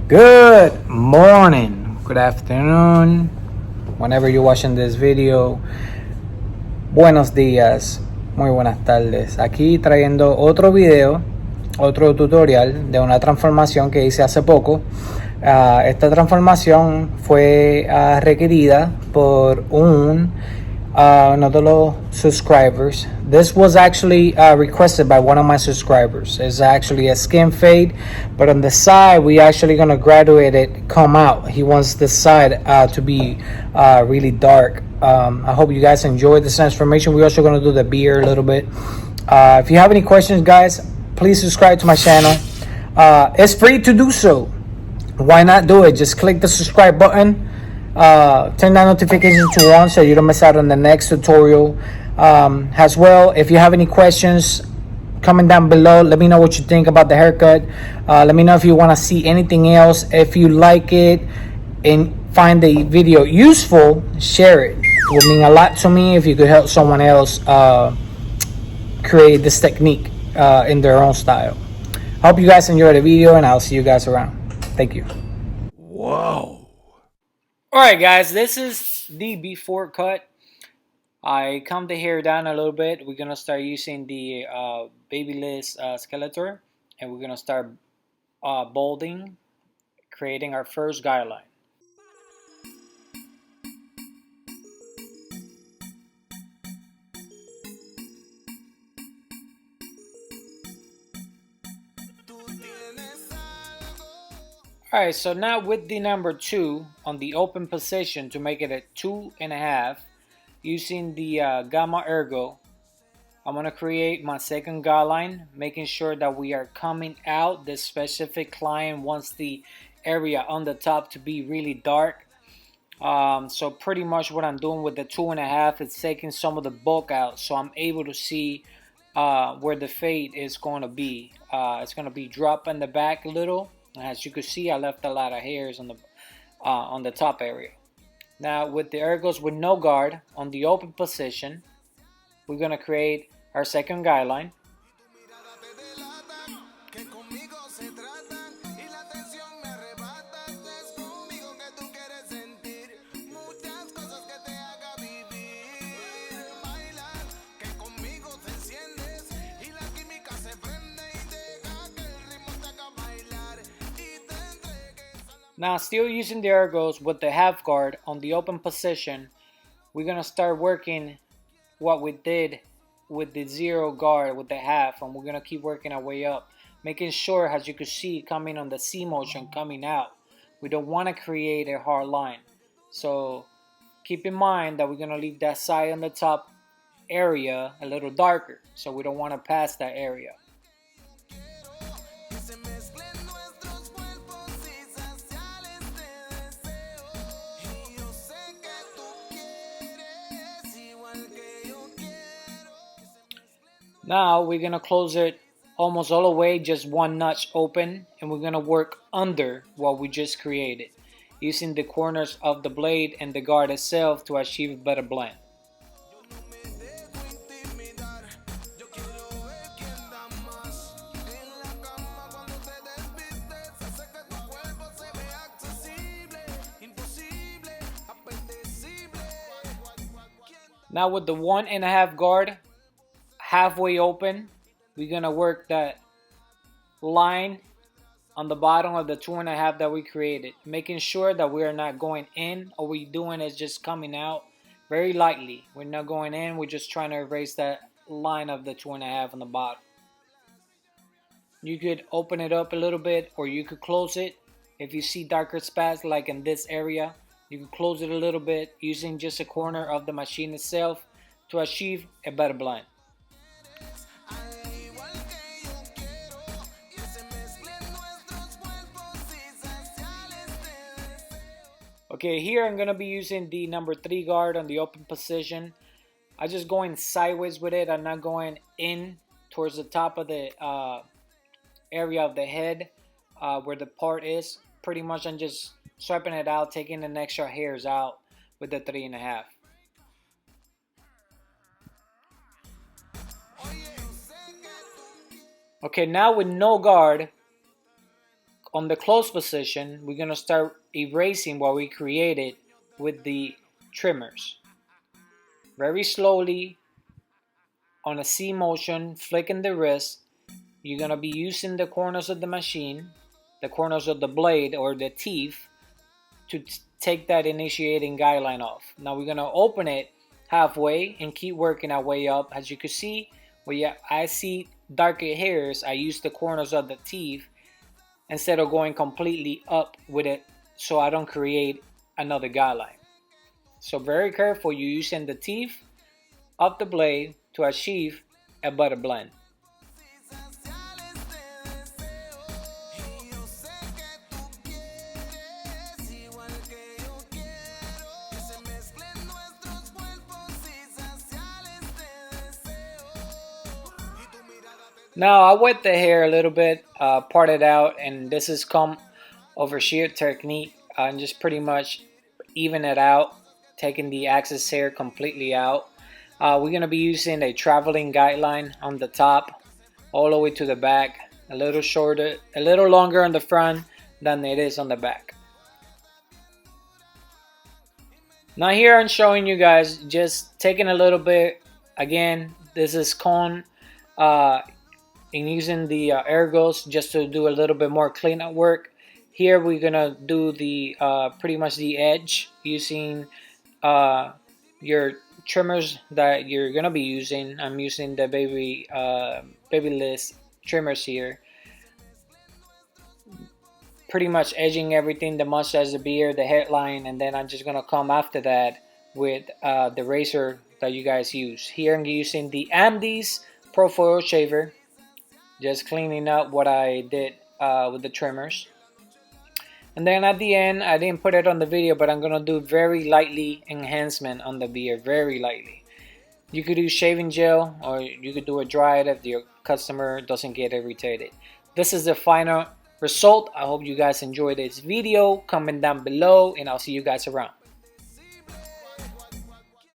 Good morning, good afternoon, whenever you're watching this video. Buenos días, muy buenas tardes. Aquí trayendo otro video, otro tutorial de una transformación que hice hace poco. Esta transformación fue requerida por uno de los subscribers. This was actually requested by one of my subscribers. It's actually a skin fade, but on the side we actually gonna graduate it, come out. He wants this side to be really dark. I hope you guys enjoyed this transformation. We're also gonna do the beard a little bit. If you have any questions, guys, please subscribe to my channel. It's free to do so. Why not do it? Just click the subscribe button. Turn that notification to on so you don't miss out on the next tutorial. As well, if you have any questions, comment down below. Let me know what you think about the haircut. Let me know if you want to see anything else. If you like it and find the video useful, share it. It would mean a lot to me if you could help someone else create this technique in their own style. Hope you guys enjoyed the video, and I'll see you guys around. Thank you. Whoa. Alright guys, this is the before cut. I calmed the hair down a little bit. We're going to start using the Babyliss skeletor, and we're going to start balding, creating our first guideline. Alright, so now with the number 2 on the open position to make it a 2.5, using the Gamma ERGO, I'm going to create my second guideline, making sure that we are coming out. The specific client wants the area on the top to be really dark. So pretty much what I'm doing with the 2.5 is taking some of the bulk out, so I'm able to see where the fade is going to be. It's going to be drop in the back a little. As you can see, I left a lot of hairs on the top area. Now with the ergos with no guard on the open position, we're going to create our second guideline. Now still using the ergos with the half guard on the open position, we're going to start working what we did with the 0 guard with the half, and we're going to keep working our way up, making sure, as you can see, coming on the C motion coming out. We don't want to create a hard line, so keep in mind that we're going to leave that side on the top area a little darker, so we don't want to pass that area. Now we're going to close it almost all the way, just one notch open, and we're going to work under what we just created, using the corners of the blade and the guard itself to achieve a better blend. Now with the 1.5 guard halfway open, we're gonna work that line on the bottom of the 2.5 that we created, making sure that we are not going in. All we're doing is just coming out very lightly. We're not going in, we're just trying to erase that line of the 2.5 on the bottom. You could open it up a little bit, or you could close it. If you see darker spots like in this area, you can close it a little bit using just a corner of the machine itself to achieve a better blend. Okay, here I'm going to be using the number 3 guard on the open position. I'm just going sideways with it. I'm not going in towards the top of the area of the head where the part is. Pretty much I'm just swiping it out, taking the extra hairs out with the 3.5. Okay, now with no guard on the close position, we're going to start erasing what we created with the trimmers. Very slowly, on a C motion, flicking the wrist, you're going to be using the corners of the machine, the corners of the blade or the teeth, to take that initiating guideline off. Now we're going to open it halfway and keep working our way up. As you can see, where I see darker hairs, I use the corners of the teeth instead of going completely up with it, so I don't create another guideline. So very careful, you're using the teeth of the blade to achieve a better blend. Now I wet the hair a little bit, part it out, and this is comb over shear technique, and just pretty much even it out, taking the excess hair completely out. We're going to be using a traveling guideline on the top all the way to the back, a little shorter, a little longer on the front than it is on the back. Now here I'm showing you guys just taking a little bit, again this is comb and using the ergos just to do a little bit more cleanup work. Here we're gonna do the pretty much the edge using your trimmers that you're gonna be using. I'm using the Babyliss trimmers here. Pretty much edging everything, the mustache, the beard, the hairline, and then I'm just gonna come after that with the razor that you guys use. Here I'm using the Andes Pro Foil Shaver, just cleaning up what I did with the trimmers. And then at the end, I didn't put it on the video, but I'm gonna do very lightly enhancement on the beard, very lightly. You could do shaving gel, or you could do a dry it if your customer doesn't get irritated. This is the final result. I hope you guys enjoyed this video. Comment down below, and I'll see you guys around.